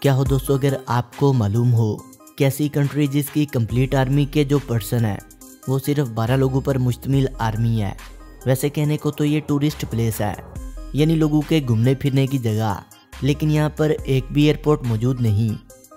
क्या हो दोस्तों, अगर आपको मालूम हो कि ऐसी कंट्री जिसकी कंप्लीट आर्मी के जो पर्सन है वो सिर्फ 12 लोगों पर मुश्तमिल आर्मी है। वैसे कहने को तो ये टूरिस्ट प्लेस है, यानी लोगों के घूमने फिरने की जगह, लेकिन यहाँ पर एक भी एयरपोर्ट मौजूद नहीं।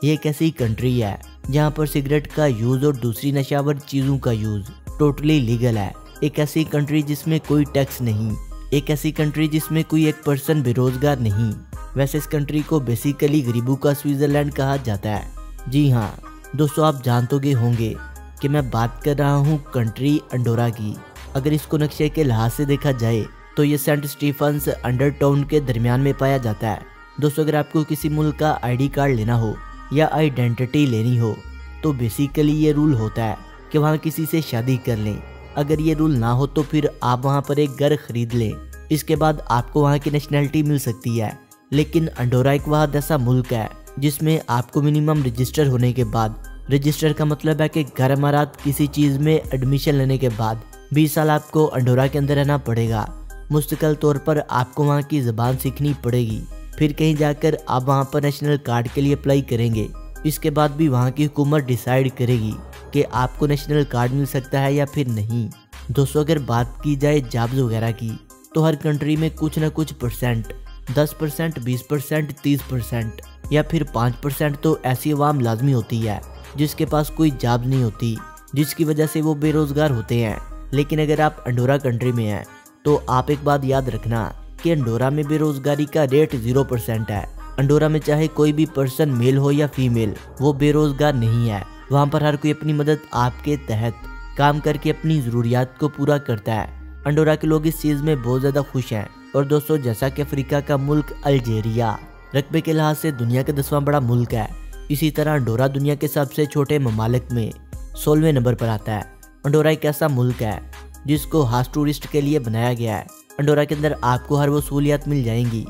ये एक ऐसी कंट्री है जहाँ पर सिगरेट का यूज़ और दूसरी नशावर चीज़ों का यूज़ टोटली लीगल है। एक ऐसी कंट्री जिसमें कोई टैक्स नहीं, एक ऐसी कंट्री जिसमें कोई एक पर्सन बेरोजगार नहीं। वैसे इस कंट्री को बेसिकली गरीबों का स्विट्जरलैंड कहा जाता है। जी हाँ दोस्तों, आप जानते होंगे कि मैं बात कर रहा हूँ कंट्री अंडोरा की। अगर इसको नक्शे के लिहाज से देखा जाए तो ये सेंट स्टीफन्स अंडरटाउन के दरमियान में पाया जाता है। दोस्तों, अगर आपको किसी मुल्क का आईडी कार्ड लेना हो या आइडेंटिटी लेनी हो तो बेसिकली ये रूल होता है कि वहाँ किसी से शादी कर लें। अगर ये रूल ना हो तो फिर आप वहाँ पर एक घर खरीद लें, इसके बाद आपको वहाँ की नेशनैलिटी मिल सकती है। लेकिन अंडोरा एक वह ऐसा मुल्क है जिसमें आपको मिनिमम रजिस्टर होने के बाद, रजिस्टर का मतलब है कि घर इमारत किसी चीज़ में एडमिशन लेने के बाद 20 साल आपको अंडोरा के अंदर रहना पड़ेगा। मुस्तकिल तौर पर आपको वहाँ की ज़बान सीखनी पड़ेगी, फिर कहीं जाकर आप वहाँ पर नेशनल कार्ड के लिए अप्लाई करेंगे। इसके बाद भी वहाँ की हुकूमत डिसाइड करेगी कि आपको नेशनल कार्ड मिल सकता है या फिर नहीं। दोस्तों, अगर बात की जाए जॉब्स वगैरह की तो हर कंट्री में कुछ ना कुछ परसेंट, 10%, 20%, 30% या फिर 5% तो ऐसी अवाम लाजमी होती है जिसके पास कोई जॉब नहीं होती, जिसकी वजह से वो बेरोजगार होते हैं। लेकिन अगर आप अंडोरा कंट्री में हैं तो आप एक बात याद रखना कि अंडोरा में बेरोजगारी का रेट 0% है। अंडोरा में चाहे कोई भी पर्सन मेल हो या फीमेल, वो बेरोजगार नहीं है। वहाँ पर हर कोई अपनी मदद आपके तहत काम करके अपनी ज़रूरियात को पूरा करता है। अंडोरा के लोग इस चीज़ में बहुत ज़्यादा खुश हैं। और दोस्तों, जैसा कि अफ्रीका का मुल्क अल्जीरिया रकबे के लिहाज से दुनिया का 10वां बड़ा मुल्क है, इसी तरह अंडोरा दुनिया के सबसे छोटे ममालिक में 16वें नंबर पर आता है। अंडोरा एक ऐसा मुल्क है जिसको खास टूरिस्ट के लिए बनाया गया है। अंडोरा के अंदर आपको हर वो सहूलियत मिल जाएंगी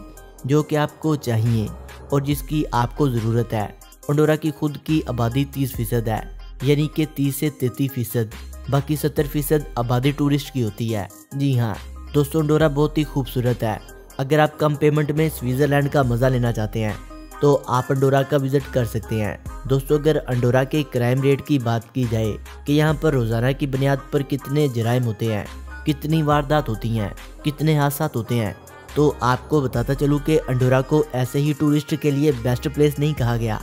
जो कि आपको चाहिए और जिसकी आपको ज़रूरत है। अंडोरा की खुद की आबादी 30% है, यानी कि 30 से 33%, बाकी 70% आबादी टूरिस्ट की होती है। जी हाँ दोस्तों, अंडोरा बहुत ही खूबसूरत है। अगर आप कम पेमेंट में स्विट्जरलैंड का मज़ा लेना चाहते हैं तो आप अंडोरा का विजिट कर सकते हैं। दोस्तों, अगर अंडोरा के क्राइम रेट की बात की जाए कि यहाँ पर रोज़ाना की बुनियाद पर कितने जराइम होते हैं, कितनी वारदात होती हैं, कितने हादसा होते हैं, तो आपको बताता चलूँ कि अंडोरा को ऐसे ही टूरिस्ट के लिए बेस्ट प्लेस नहीं कहा गया।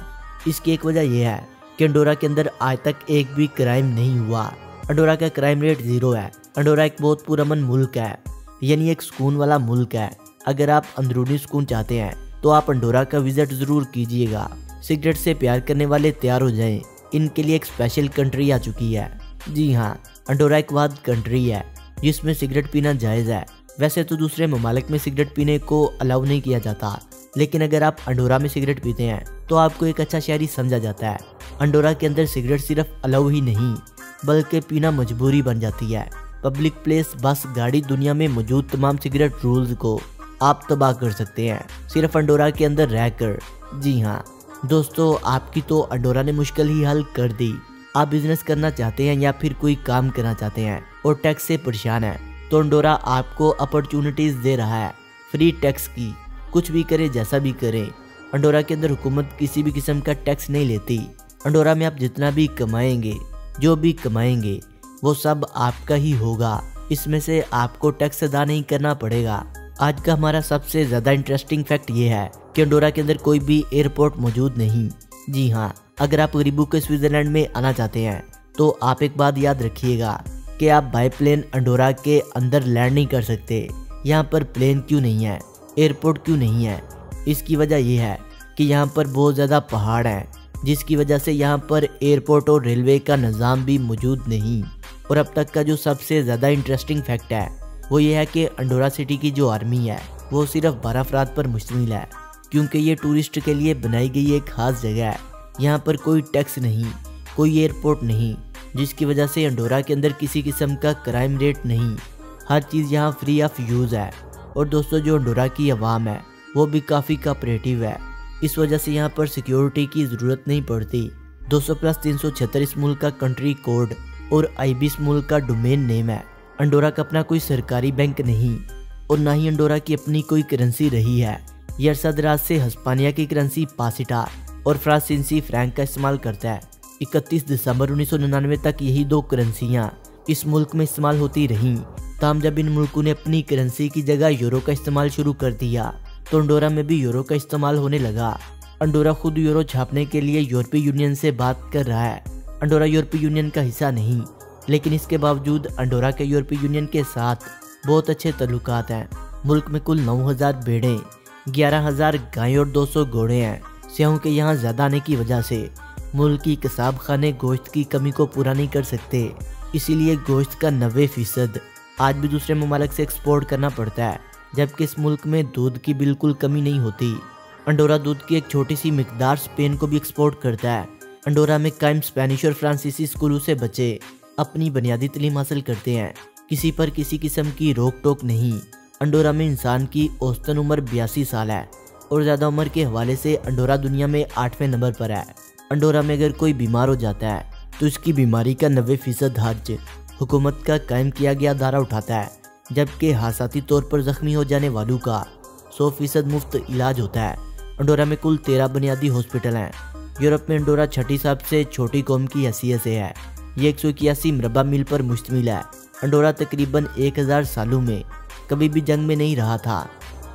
इसकी एक वजह यह है कि अंडोरा के अंदर आज तक एक भी क्राइम नहीं हुआ। अंडोरा का क्राइम रेट 0 है। अंडोरा एक बहुत पुरअमन मुल्क है, यानी एक सुकून वाला मुल्क है। अगर आप अंदरूनी सुकून चाहते हैं तो आप अंडोरा का विजिट ज़रूर कीजिएगा। सिगरेट से प्यार करने वाले तैयार हो जाएं, इनके लिए एक स्पेशल कंट्री आ चुकी है। जी हाँ, अंडोरा एक वाद कंट्री है जिसमें सिगरेट पीना जायज़ है। वैसे तो दूसरे ममालिक में सिगरेट पीने को अलाउ नहीं किया जाता, लेकिन अगर आप अंडोरा में सिगरेट पीते हैं तो आपको एक अच्छा शहरी समझा जाता है। अंडोरा के अंदर सिगरेट सिर्फ अलाउ ही नहीं बल्कि पीना मजबूरी बन जाती है। पब्लिक प्लेस, बस, गाड़ी, दुनिया में मौजूद तमाम सिगरेट रूल्स को आप तबाह कर सकते हैं सिर्फ अंडोरा के अंदर रहकर। जी हाँ दोस्तों, आपकी तो अंडोरा ने मुश्किल ही हल कर दी। आप बिजनेस करना चाहते हैं या फिर कोई काम करना चाहते हैं और टैक्स से परेशान हैं तो अंडोरा आपको अपॉर्चुनिटीज़ दे रहा है फ्री टैक्स की। कुछ भी करें, जैसा भी करें, अंडोरा के अंदर हुकूमत किसी भी किस्म का टैक्स नहीं लेती। अंडोरा में आप जितना भी कमाएंगे, जो भी कमाएंगे, वो सब आपका ही होगा। इसमें से आपको टैक्स अदा नहीं करना पड़ेगा। आज का हमारा सबसे ज़्यादा इंटरेस्टिंग फैक्ट ये है कि अंडोरा के अंदर कोई भी एयरपोर्ट मौजूद नहीं। जी हाँ, अगर आप गरीबों के स्विट्जरलैंड में आना चाहते हैं तो आप एक बात याद रखिएगा कि आप बाय प्लेन अंडोरा के अंदर लैंड नहीं कर सकते। यहाँ पर प्लेन क्यों नहीं है, एयरपोर्ट क्यों नहीं है? इसकी वजह यह है कि यहाँ पर बहुत ज़्यादा पहाड़ हैं, जिसकी वजह से यहाँ पर एयरपोर्ट और रेलवे का निज़ाम भी मौजूद नहीं। और अब तक का जो सबसे ज़्यादा इंटरेस्टिंग फैक्ट है वो ये है कि अंडोरा सिटी की जो आर्मी है वो सिर्फ 12 अफराद पर मुश्तमिल है, क्योंकि ये टूरिस्ट के लिए बनाई गई एक ख़ास जगह है। यहाँ पर कोई टैक्स नहीं, कोई एयरपोर्ट नहीं, जिसकी वजह से अंडोरा के अंदर किसी किस्म का क्राइम रेट नहीं। हर चीज़ यहाँ फ्री ऑफ यूज़ है। और दोस्तों, जो अंडोरा की आवाम है वो भी काफ़ी कोऑपरेटिव है। इस वजह से यहाँ पर सिक्योरिटी की ज़रूरत नहीं पड़ती। 200+376 इस मुल्क का कंट्री कोड और IB इस मुल्क का डोमेन नेम है। अंडोरा का अपना कोई सरकारी बैंक नहीं और ना ही अंडोरा की अपनी कोई करेंसी रही है। ये अरसा दराज से हिस्पानिया की करेंसी पासिटा और फ्रांसीसी फ्रैंक का इस्तेमाल करता है। 31 दिसंबर 1999 तक यही दो करेंसियां इस मुल्क में इस्तेमाल होती रहीं। ताहम जब इन मुल्कों ने अपनी करेंसी की जगह यूरो का इस्तेमाल शुरू कर दिया तो अंडोरा में भी यूरो का इस्तेमाल होने लगा। अंडोरा खुद यूरो छापने के लिए यूरोपीय यूनियन से बात कर रहा है। अंडोरा यूरोपीय यूनियन का हिस्सा नहीं, लेकिन इसके बावजूद अंडोरा के यूरोपीय यूनियन के साथ बहुत अच्छे तल्लुकात हैं। मुल्क में कुल 9000 भेड़ें, 11000 गायें और 200 घोड़े हैं। सियाहों के यहाँ ज़्यादा आने की वजह से मुल्क की कसाब खाने गोश्त की कमी को पूरा नहीं कर सकते, इसीलिए गोश्त का 90% आज भी दूसरे ममालिक से एक्सपोर्ट करना पड़ता है, जबकि इस मुल्क में दूध की बिल्कुल कमी नहीं होती। अंडोरा दूध की एक छोटी सी मिकदार स्पेन को भी एक्सपोर्ट करता है। अंडोरा में कायम स्पेनिश और फ्रांसीसी स्कूलों से बच्चे अपनी बुनियादी तालीम हासिल करते हैं। किसी पर किसी किस्म की रोक टोक नहीं। अंडोरा में इंसान की औसतन उम्र 82 साल है और ज़्यादा उम्र के हवाले से अंडोरा दुनिया में 8वें नंबर पर है। अंडोरा में अगर कोई बीमार हो जाता है तो इसकी बीमारी का 90% खर्च हुकूमत का कायम किया गया दायरा उठाता है, जबकि हादसाती तौर पर जख्मी हो जाने वालों का 100% मुफ्त इलाज होता है। अंडोरा में कुल 13 बुनियादी हॉस्पिटल हैं। यूरोप में अंडोरा छठी सबसे छोटी कौम की हैसियत से है। ये 181 मरबा मील पर मुश्तमिल है। अंडोरा तकरीबन 1000 सालों में कभी भी जंग में नहीं रहा था।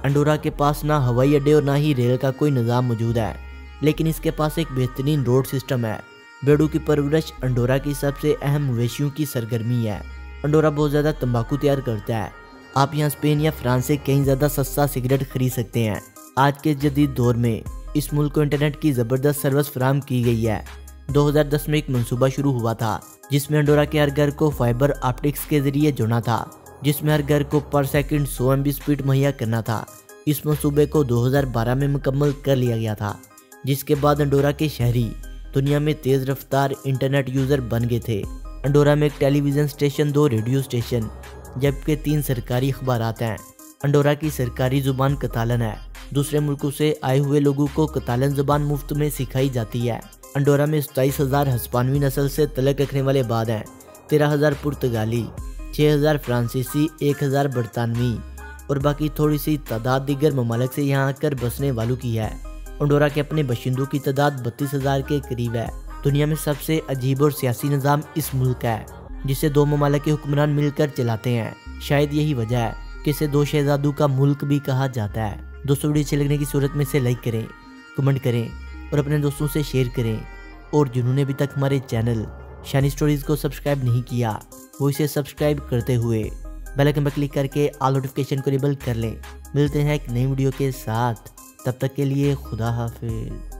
अंडोरा के पास ना हवाई अड्डे और ना ही रेल का कोई निज़ाम मौजूद है, लेकिन इसके पास एक बेहतरीन रोड सिस्टम है। भेड़ों की परवरिश अंडोरा की सबसे अहम मवेशियों की सरगर्मी है। अंडोरा बहुत ज़्यादा तंबाकू तैयार करता है। आप यहाँ स्पेन या फ्रांस से कहीं ज़्यादा सस्ता सिगरेट खरीद सकते हैं। आज के जदीद दौर में इस मुल्क को इंटरनेट की ज़बरदस्त सर्विस फराहम की गई है। 2010 में एक मंसूबा शुरू हुआ था जिसमें अंडोरा के हर घर को फाइबर ऑप्टिक्स के जरिए जोड़ना था, जिसमें हर घर को पर सेकंड 100 MB स्पीड मुहैया करना था। इस मंसूबे को 2012 में मुकम्मल कर लिया गया था, जिसके बाद अंडोरा के शहरी दुनिया में तेज़ रफ्तार इंटरनेट यूज़र बन गए थे। अंडोरा में एक टेलीविज़न स्टेशन, 2 रेडियो स्टेशन, जबकि 3 सरकारी अखबारात हैं। अंडोरा की सरकारी ज़ुबान कतालन है। दूसरे मुल्कों से आए हुए लोगों को कतालन ज़ुबान मुफ्त में सिखाई जाती है। अंडोरा में 27,000 हस्पानवी नस्ल से तलक रखने वाले बाद हैं। 13,000 पुर्तगाली, 6,000 फ्रांसीसी, 1,000 बरतानवी और बाकी थोड़ी सी तादाद दीगर ममालिक से यहाँ आकर बसने वालों की है। अंडोरा के अपने बाशिंदों की तादाद 32,000 के करीब है। दुनिया में सबसे अजीब और सियासी निज़ाम इस मुल्क है, जिसे 2 ममालिक के हुक्मरान मिलकर चलाते हैं। शायद यही वजह है कि इसे 2 शहजादों का मुल्क भी कहा जाता है। दोस्तों, वीडियो अच्छी लगने की सूरत में इसे लाइक करें, कमेंट करें और अपने दोस्तों से शेयर करें। और जिन्होंने अभी तक हमारे चैनल शानी स्टोरीज़ को सब्सक्राइब नहीं किया, वो इसे सब्सक्राइब करते हुए बेल आइकन पर क्लिक करके ऑल नोटिफिकेशन को इनेबल कर लें। मिलते हैं एक नई वीडियो के साथ, तब तक के लिए खुदा हाफिज़।